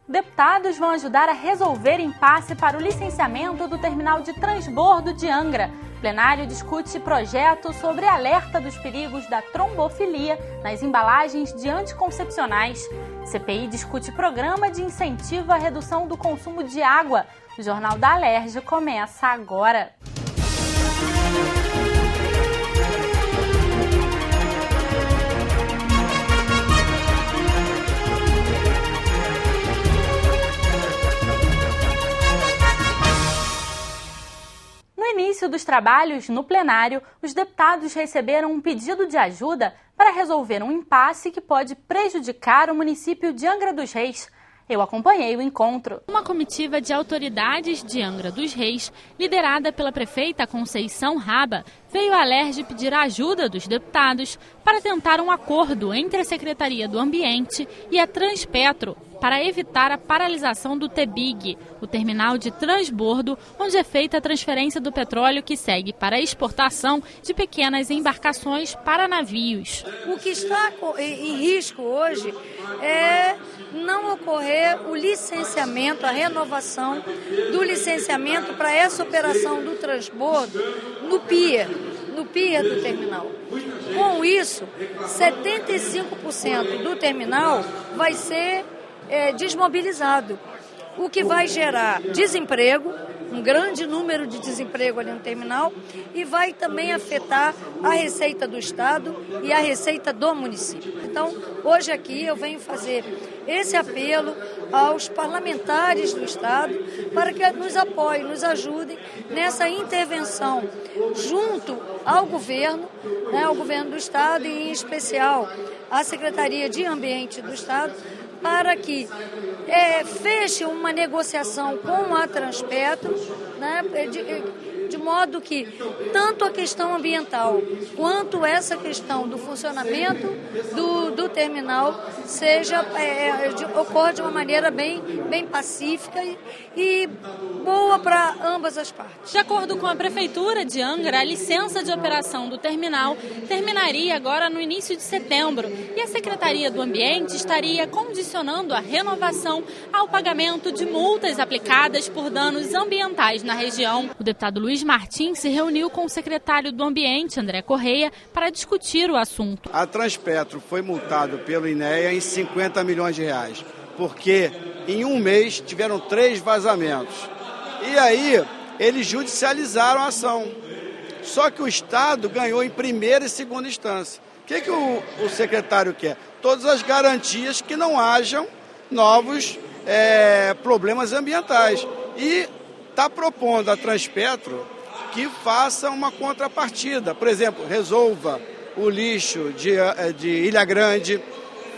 Deputados vão ajudar a resolver impasse para o licenciamento do terminal de transbordo de Angra. O plenário discute projeto sobre alerta dos perigos da trombofilia nas embalagens de anticoncepcionais. CPI discute programa de incentivo à redução do consumo de água. O Jornal da Alerj começa agora. No início dos trabalhos no plenário, os deputados receberam um pedido de ajuda para resolver um impasse que pode prejudicar o município de Angra dos Reis. Eu acompanhei o encontro. Uma comitiva de autoridades de Angra dos Reis, liderada pela prefeita Conceição Raba, veio à Alerj pedir a ajuda dos deputados para tentar um acordo entre a Secretaria do Ambiente e a Transpetro para evitar a paralisação do TBIG, o terminal de transbordo, onde é feita a transferência do petróleo que segue para a exportação de pequenas embarcações para navios. O que está em risco hoje é não ocorrer o licenciamento, a renovação do licenciamento para essa operação do transbordo no pier do terminal. Com isso, 75% do terminal vai ser desmobilizado, o que vai gerar desemprego, um grande número de desemprego ali no terminal, e vai também afetar a receita do Estado e a receita do município. Então, hoje aqui eu venho fazer esse apelo aos parlamentares do Estado para que nos apoiem, nos ajudem nessa intervenção junto ao governo, ao governo do Estado e, em especial, à Secretaria de Ambiente do Estado, para que feche uma negociação com a Transpetro, de modo que tanto a questão ambiental quanto essa questão do funcionamento do terminal ocorra de uma maneira bem pacífica e boa para ambas as partes. De acordo com a Prefeitura de Angra, a licença de operação do terminal terminaria agora no início de setembro e a Secretaria do Ambiente estaria condicionando a renovação ao pagamento de multas aplicadas por danos ambientais na região. O deputado Luiz Martins se reuniu com o secretário do Ambiente, André Correia, para discutir o assunto. A Transpetro foi multada pelo INEA em 50 milhões de reais, porque em um mês tiveram 3 vazamentos. E aí eles judicializaram a ação. Só que o Estado ganhou em primeira e segunda instância. O que o secretário quer? Todas as garantias que não hajam novos problemas ambientais. E está propondo a Transpetro que faça uma contrapartida. Por exemplo, resolva o lixo de Ilha Grande,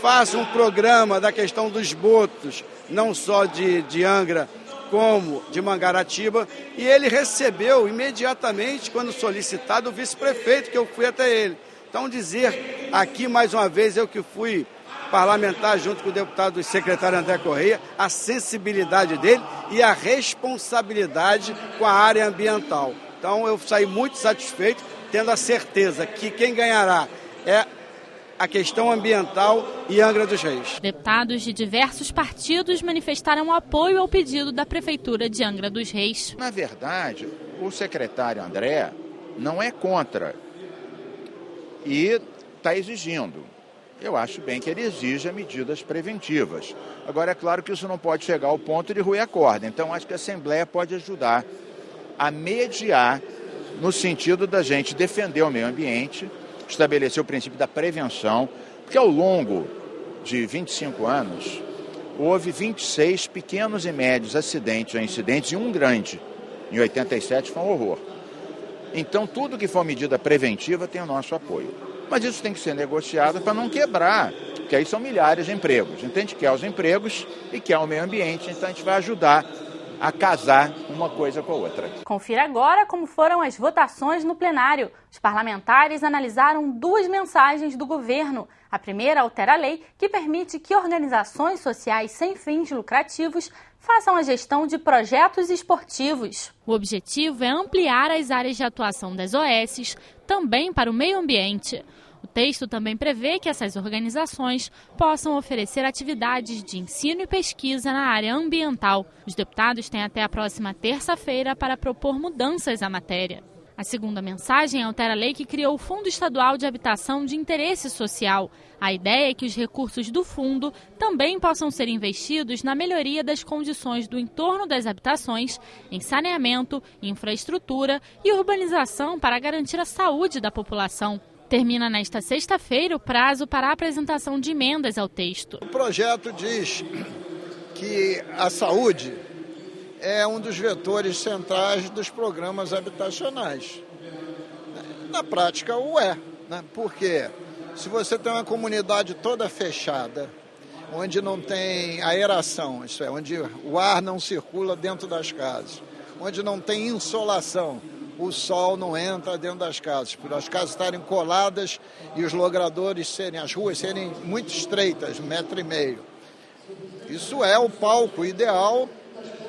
faça um programa da questão dos esgotos, não só de Angra, como de Mangaratiba. E ele recebeu imediatamente, quando solicitado, o vice-prefeito, que eu fui até ele. Então, dizer aqui mais uma vez, eu que fui parlamentar junto com o deputado e secretário André Correia, a sensibilidade dele e a responsabilidade com a área ambiental. Então eu saí muito satisfeito, tendo a certeza que quem ganhará é a questão ambiental e Angra dos Reis. Deputados de diversos partidos manifestaram apoio ao pedido da Prefeitura de Angra dos Reis. Na verdade, o secretário André não é contra e está exigindo. Eu acho bem que ele exija medidas preventivas. Agora, é claro que isso não pode chegar ao ponto de ruir a corda. Então, acho que a Assembleia pode ajudar a mediar no sentido da gente defender o meio ambiente, estabelecer o princípio da prevenção, porque ao longo de 25 anos, houve 26 pequenos e médios acidentes ou incidentes e um grande. Em 87 foi um horror. Então, tudo que for medida preventiva tem o nosso apoio. Mas isso tem que ser negociado para não quebrar, porque aí são milhares de empregos. Então a gente quer os empregos e quer o meio ambiente, então a gente vai ajudar a casar uma coisa com a outra. Confira agora como foram as votações no plenário. Os parlamentares analisaram 2 mensagens do governo. A primeira altera a lei que permite que organizações sociais sem fins lucrativos façam a gestão de projetos esportivos. O objetivo é ampliar as áreas de atuação das OSs também para o meio ambiente. O O texto também prevê que essas organizações possam oferecer atividades de ensino e pesquisa na área ambiental. Os deputados têm até a próxima terça-feira para propor mudanças à matéria. A segunda mensagem altera a lei que criou o Fundo Estadual de Habitação de Interesse Social. A ideia é que os recursos do fundo também possam ser investidos na melhoria das condições do entorno das habitações, em saneamento, infraestrutura e urbanização para garantir a saúde da população. Termina nesta sexta-feira o prazo para a apresentação de emendas ao texto. O projeto diz que a saúde é um dos vetores centrais dos programas habitacionais. Na prática, o é, né? Porque se você tem uma comunidade toda fechada, onde não tem aeração, isso é, onde o ar não circula dentro das casas, onde não tem insolação, o sol não entra dentro das casas, por as casas estarem coladas e os logradores as ruas serem muito estreitas, 1,5 metro. Isso é o palco ideal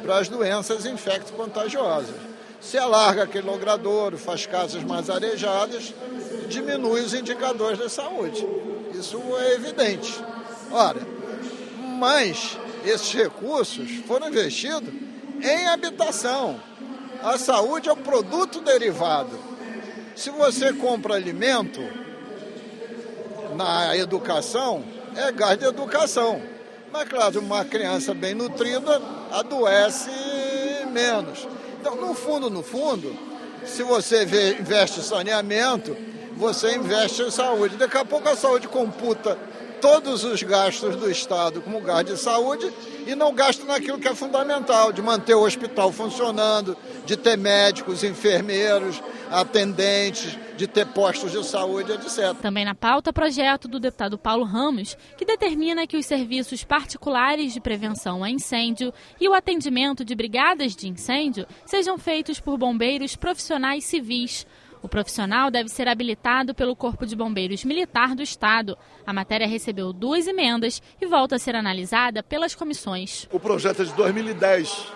para as doenças infecto-contagiosas. Se alarga aquele logradouro, faz casas mais arejadas, diminui os indicadores da saúde. Isso é evidente. Ora, mas esses recursos foram investidos em habitação. A saúde é um produto derivado. Se você compra alimento na educação, é gasto de educação. Mas, claro, uma criança bem nutrida adoece menos. Então, no fundo, se você investe em saneamento, você investe em saúde. Daqui a pouco a saúde computa todos os gastos do Estado como gasto de saúde e não gasta naquilo que é fundamental, de manter o hospital funcionando, de ter médicos, enfermeiros, atendentes, de ter postos de saúde, etc. Também na pauta, projeto do deputado Paulo Ramos, que determina que os serviços particulares de prevenção a incêndio e o atendimento de brigadas de incêndio sejam feitos por bombeiros profissionais civis. O profissional deve ser habilitado pelo Corpo de Bombeiros Militar do Estado. A matéria recebeu 2 emendas e volta a ser analisada pelas comissões. O projeto é de 2010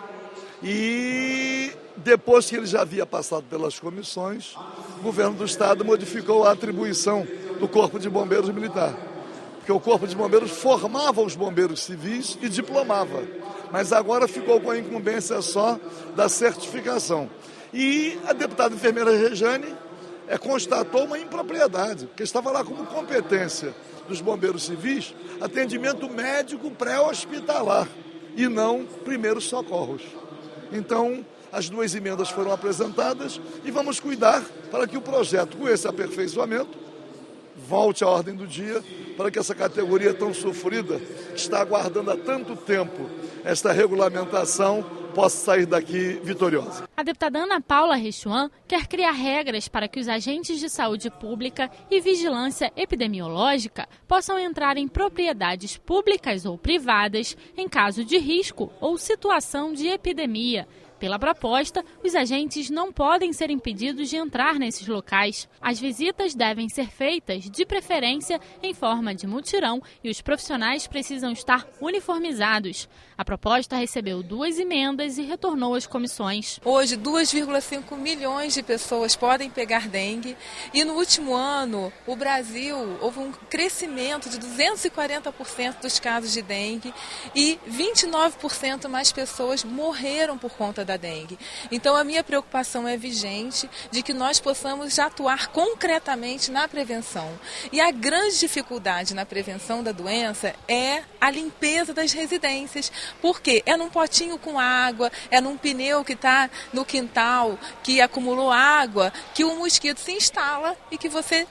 e depois que ele já havia passado pelas comissões, o governo do Estado modificou a atribuição do Corpo de Bombeiros Militar. Porque o Corpo de Bombeiros formava os bombeiros civis e diplomava. Mas agora ficou com a incumbência só da certificação. E a deputada enfermeira Rejane constatou uma impropriedade, porque estava lá como competência dos bombeiros civis atendimento médico pré-hospitalar e não primeiros socorros. Então, as 2 emendas foram apresentadas e vamos cuidar para que o projeto, com esse aperfeiçoamento, volte à ordem do dia, para que essa categoria tão sofrida, que está aguardando há tanto tempo esta regulamentação, possa sair daqui vitoriosa. A deputada Ana Paula Rechuan quer criar regras para que os agentes de saúde pública e vigilância epidemiológica possam entrar em propriedades públicas ou privadas em caso de risco ou situação de epidemia. Pela proposta, os agentes não podem ser impedidos de entrar nesses locais. As visitas devem ser feitas, de preferência, em forma de mutirão e os profissionais precisam estar uniformizados. A proposta recebeu 2 emendas e retornou às comissões. Hoje, 2,5 milhões de pessoas podem pegar dengue e no último ano, o Brasil houve um crescimento de 240% dos casos de dengue e 29% mais pessoas morreram por conta da dengue. Então, a minha preocupação é vigente de que nós possamos atuar concretamente na prevenção. E a grande dificuldade na prevenção da doença é a limpeza das residências. Por quê? É num potinho com água, é num pneu que está no quintal, que acumulou água, que o mosquito se instala e que você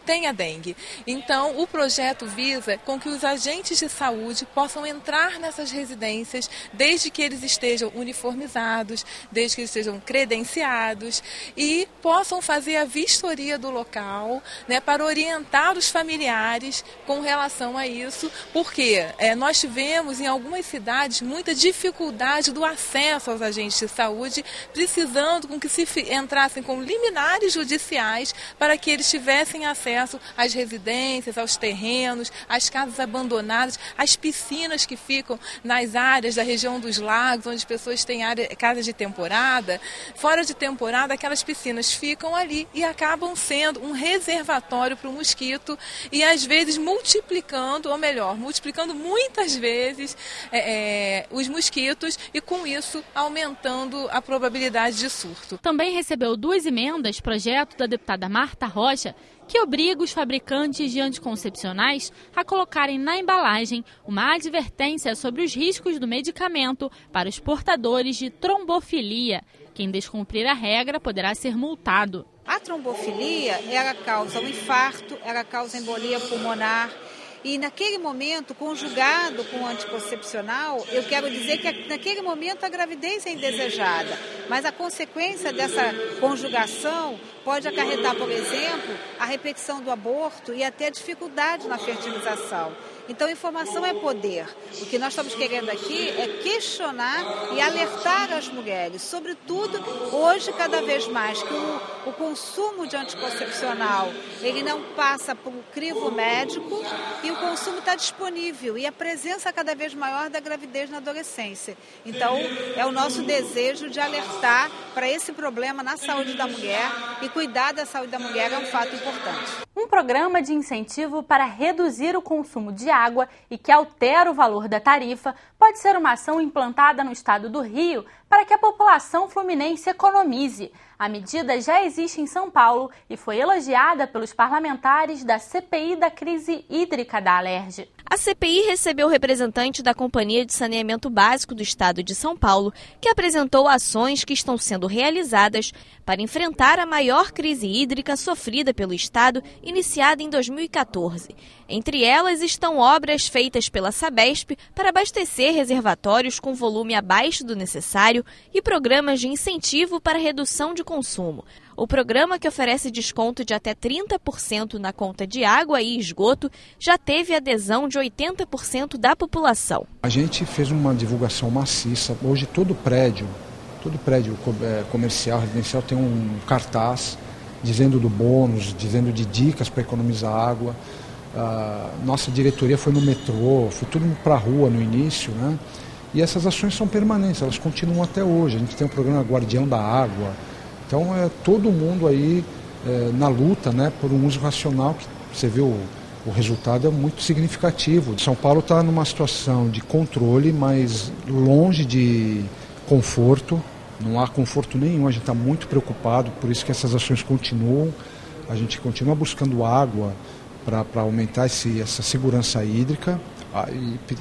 tem a dengue. Então, o projeto visa com que os agentes de saúde possam entrar nessas residências desde que eles estejam uniformizados, desde que eles estejam credenciados e possam fazer a vistoria do local, né, para orientar os familiares com relação a isso, porque nós tivemos em algumas cidades muita dificuldade do acesso aos agentes de saúde, precisando com que se entrassem com liminares judiciais para que eles tivessem acesso acesso às residências, aos terrenos, às casas abandonadas, às piscinas que ficam nas áreas da região dos lagos, onde as pessoas têm casas de temporada. Fora de temporada, aquelas piscinas ficam ali e acabam sendo um reservatório para o mosquito e às vezes multiplicando muitas vezes os mosquitos e com isso aumentando a probabilidade de surto. Também recebeu 2 emendas projeto da deputada Marta Rocha, que obriga os fabricantes de anticoncepcionais a colocarem na embalagem uma advertência sobre os riscos do medicamento para os portadores de trombofilia. Quem descumprir a regra poderá ser multado. A trombofilia, ela causa um infarto, ela causa embolia pulmonar. E naquele momento, conjugado com o anticoncepcional, eu quero dizer que naquele momento a gravidez é indesejada. Mas a consequência dessa conjugação pode acarretar, por exemplo, a repetição do aborto e até dificuldade na fertilização. Então, informação é poder. O que nós estamos querendo aqui é questionar e alertar as mulheres, sobretudo hoje, cada vez mais, que o consumo de anticoncepcional ele não passa por um crivo médico e o consumo está disponível e a presença cada vez maior da gravidez na adolescência. Então, é o nosso desejo de alertar para esse problema na saúde da mulher e cuidar da saúde da mulher é um fato importante. Um programa de incentivo para reduzir o consumo de água e que altera o valor da tarifa pode ser uma ação implantada no estado do Rio para que a população fluminense economize. A medida já existe em São Paulo e foi elogiada pelos parlamentares da CPI da crise hídrica da Alerj. A CPI recebeu o representante da Companhia de Saneamento Básico do Estado de São Paulo, que apresentou ações que estão sendo realizadas para enfrentar a maior crise hídrica sofrida pelo Estado, iniciada em 2014. Entre elas estão obras feitas pela Sabesp para abastecer reservatórios com volume abaixo do necessário e programas de incentivo para redução de consumo. O programa, que oferece desconto de até 30% na conta de água e esgoto, já teve adesão de 80% da população. A gente fez uma divulgação maciça. Hoje todo prédio comercial, residencial tem um cartaz dizendo do bônus, dizendo de dicas para economizar água. Nossa diretoria foi no metrô, foi tudo para a rua no início, né? E essas ações são permanentes, elas continuam até hoje. A gente tem um programa Guardião da Água. Então é todo mundo aí na luta, né, por um uso racional, que você vê o resultado é muito significativo. São Paulo está numa situação de controle, mas longe de conforto. Não há conforto nenhum, a gente está muito preocupado, por isso que essas ações continuam. A gente continua buscando água para aumentar essa segurança hídrica.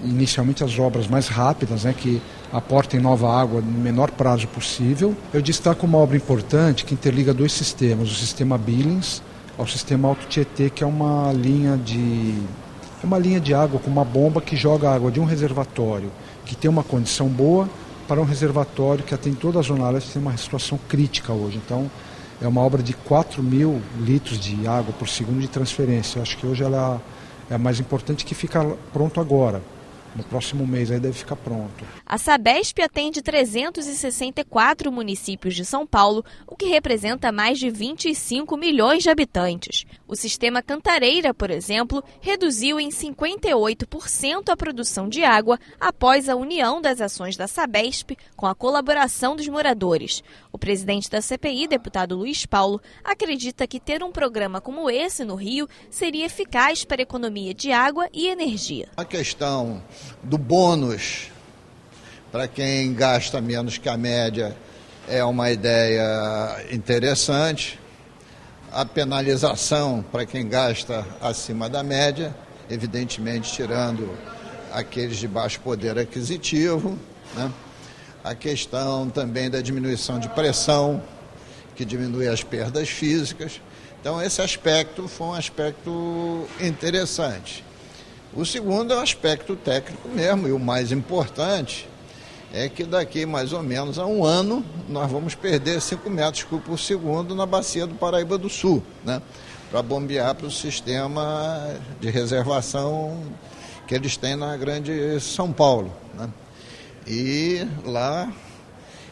Inicialmente as obras mais rápidas, né, que aportem nova água no menor prazo possível. Eu destaco uma obra importante que interliga 2 sistemas, o sistema Billings ao sistema Alto Tietê, que é uma linha de água com uma bomba que joga água de um reservatório que tem uma condição boa para um reservatório que atende toda a Zona Leste, tem uma situação crítica hoje. Então é uma obra de 4.000 litros de água por segundo de transferência. Eu acho que hoje ela é a mais importante, que fica pronto agora. No próximo mês aí deve ficar pronto. A Sabesp atende 364 municípios de São Paulo, o que representa mais de 25 milhões de habitantes. O sistema Cantareira, por exemplo, reduziu em 58% a produção de água após a união das ações da Sabesp com a colaboração dos moradores. O presidente da CPI, deputado Luiz Paulo, acredita que ter um programa como esse no Rio seria eficaz para a economia de água e energia. A questão do bônus para quem gasta menos que a média é uma ideia interessante. A penalização para quem gasta acima da média, evidentemente tirando aqueles de baixo poder aquisitivo, né? A questão também da diminuição de pressão, que diminui as perdas físicas. Então esse aspecto foi um aspecto interessante. O segundo é o aspecto técnico mesmo, e o mais importante é que daqui mais ou menos a um ano nós vamos perder 5 metros cúbicos por segundo na bacia do Paraíba do Sul, né, para bombear para o sistema de reservação que eles têm na Grande São Paulo, né. E lá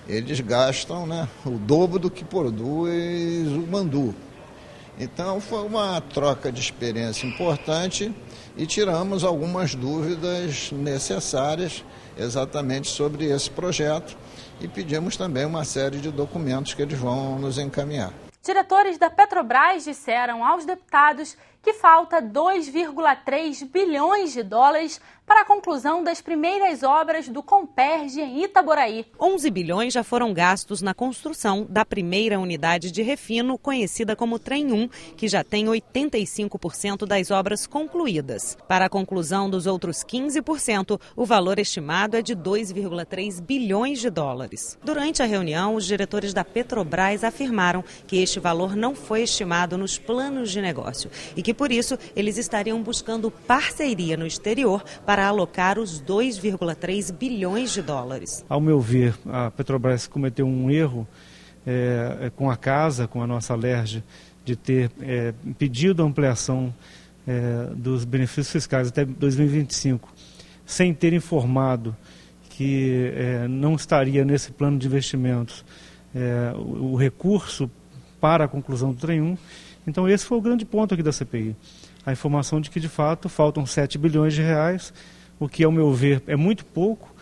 eles gastam, né, o dobro do que produz o Mandu. Então foi uma troca de experiência importante e tiramos algumas dúvidas necessárias exatamente sobre esse projeto e pedimos também uma série de documentos que eles vão nos encaminhar. Diretores da Petrobras disseram aos deputados que falta 2,3 bilhões de dólares para a conclusão das primeiras obras do Comperj em Itaboraí. 11 bilhões já foram gastos na construção da primeira unidade de refino, conhecida como Trem 1, que já tem 85% das obras concluídas. Para a conclusão dos outros 15%, o valor estimado é de 2,3 bilhões de dólares. Durante a reunião, os diretores da Petrobras afirmaram que este valor não foi estimado nos planos de negócio e que, por isso, eles estariam buscando parceria no exterior para alocar os 2,3 bilhões de dólares. Ao meu ver, a Petrobras cometeu um erro com a casa, com a nossa Alerj, de ter pedido a ampliação dos benefícios fiscais até 2025, sem ter informado que não estaria nesse plano de investimentos o recurso para a conclusão do Trem 1. Então esse foi o grande ponto aqui da CPI. A informação de que, de fato, faltam 7 bilhões de reais, o que, ao meu ver, é muito pouco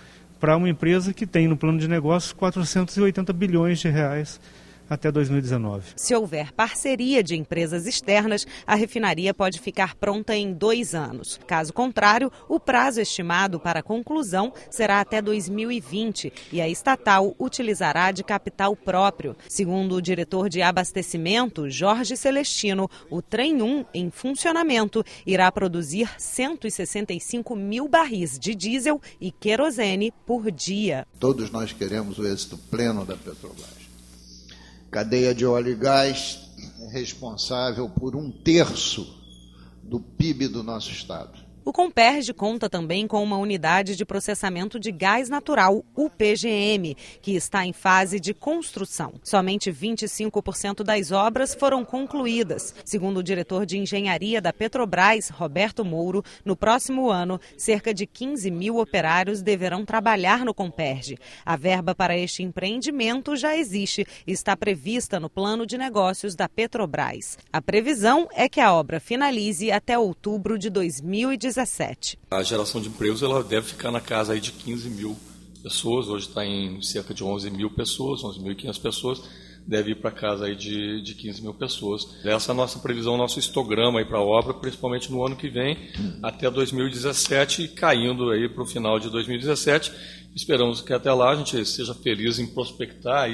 para uma empresa que tem no plano de negócios 480 bilhões de reais até 2019. Se houver parceria de empresas externas, a refinaria pode ficar pronta em 2 anos. Caso contrário, o prazo estimado para a conclusão será até 2020 e a estatal utilizará de capital próprio. Segundo o diretor de abastecimento, Jorge Celestino, o Trem 1 em funcionamento irá produzir 165 mil barris de diesel e querosene por dia. Todos nós queremos o êxito pleno da Petrobras. Cadeia de óleo e gás é responsável por 1/3 do PIB do nosso estado. O Comperj conta também com uma unidade de processamento de gás natural, UPGM, que está em fase de construção. Somente 25% das obras foram concluídas. Segundo o diretor de engenharia da Petrobras, Roberto Mouro, no próximo ano, cerca de 15 mil operários deverão trabalhar no Comperj. A verba para este empreendimento já existe e está prevista no plano de negócios da Petrobras. A previsão é que a obra finalize até outubro de 2017. A geração de empregos ela deve ficar na casa aí de 15 mil pessoas, hoje está em cerca de 11 mil pessoas, 11.500 pessoas, deve ir para casa aí de 15 mil pessoas. Essa é a nossa previsão, nosso histograma aí para a obra, principalmente no ano que vem, até 2017, caindo aí para o final de 2017. Esperamos que até lá a gente seja feliz em prospectar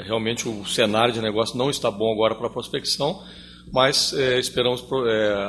realmente o cenário de negócio não está bom agora para a prospecção, mas esperamos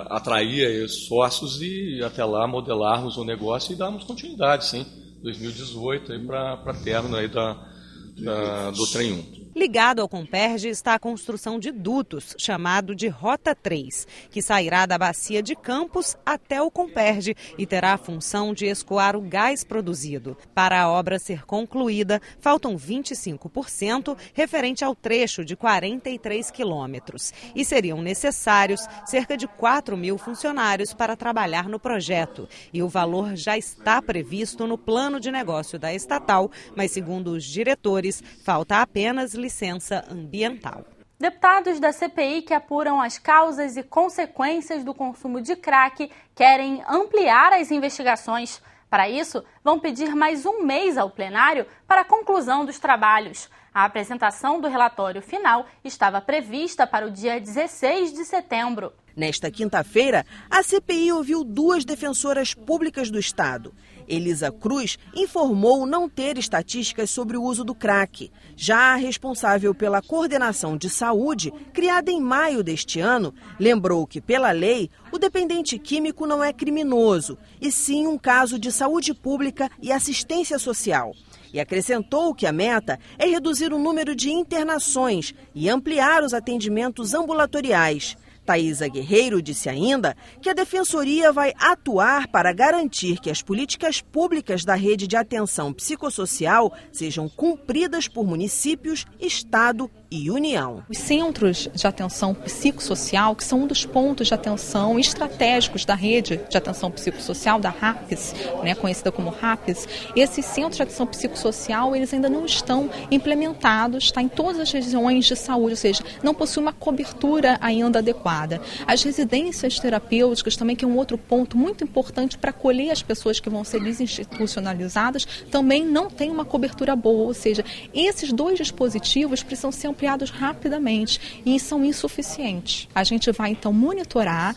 atrair sócios e até lá modelarmos o negócio e darmos continuidade, sim, 2018 para término aí do Trem 1. Ligado ao Comperj está a construção de dutos, chamado de Rota 3, que sairá da bacia de Campos até o Comperj e terá a função de escoar o gás produzido. Para a obra ser concluída, faltam 25% referente ao trecho de 43 quilômetros. E seriam necessários cerca de 4 mil funcionários para trabalhar no projeto. E o valor já está previsto no plano de negócio da estatal, mas segundo os diretores, falta apenas licença ambiental. Deputados da CPI que apuram as causas e consequências do consumo de crack querem ampliar as investigações. Para isso, vão pedir mais um mês ao plenário para a conclusão dos trabalhos. A apresentação do relatório final estava prevista para o dia 16 de setembro. Nesta quinta-feira, a CPI ouviu 2 defensoras públicas do Estado. Elisa Cruz informou não ter estatísticas sobre o uso do crack. Já a responsável pela coordenação de saúde, criada em maio deste ano, lembrou que, pela lei, o dependente químico não é criminoso, e sim um caso de saúde pública e assistência social. E acrescentou que a meta é reduzir o número de internações e ampliar os atendimentos ambulatoriais. Thaisa Guerreiro disse ainda que a Defensoria vai atuar para garantir que as políticas públicas da rede de atenção psicossocial sejam cumpridas por municípios, Estado e União. Os centros de atenção psicossocial, que são um dos pontos de atenção estratégicos da rede de atenção psicossocial, da RAPS, conhecida como RAPS, esses centros de atenção psicossocial, eles ainda não estão implementados, em todas as regiões de saúde, ou seja, não possui uma cobertura ainda adequada. As residências terapêuticas também, que é um outro ponto muito importante para acolher as pessoas que vão ser desinstitucionalizadas, também não tem uma cobertura boa, ou seja, esses dois dispositivos precisam ser ampliados rapidamente e são insuficientes. A gente vai então monitorar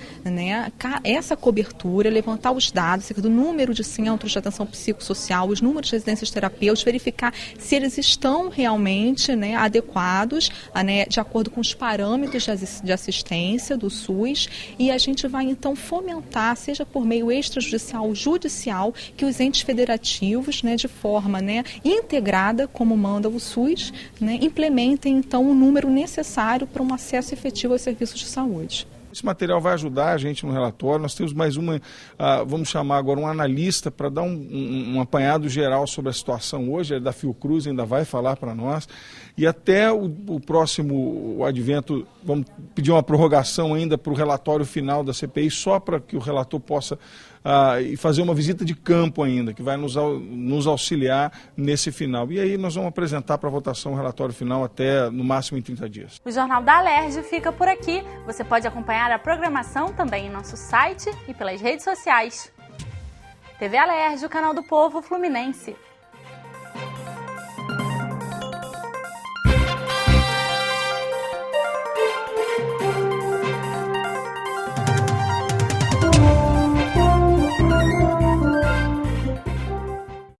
essa cobertura, levantar os dados do número de centros de atenção psicossocial, os números de residências terapêuticas, verificar se eles estão realmente adequados, de acordo com os parâmetros de assistência do SUS, e a gente vai então fomentar, seja por meio extrajudicial ou judicial, que os entes federativos, de forma integrada, como manda o SUS, implementem então o número necessário para um acesso efetivo aos serviços de saúde. Esse material vai ajudar a gente no relatório. Nós temos mais vamos chamar agora um analista para dar um apanhado geral sobre a situação hoje. É da Fiocruz, ainda vai falar para nós. E até o próximo advento, vamos pedir uma prorrogação ainda para o relatório final da CPI, só para que o relator possa fazer uma visita de campo ainda, que vai nos auxiliar nesse final. E aí nós vamos apresentar para votação o relatório final até, no máximo, em 30 dias. O Jornal da Alerj fica por aqui. Você pode acompanhar a programação também em nosso site e pelas redes sociais. TV Alerj, o canal do povo fluminense.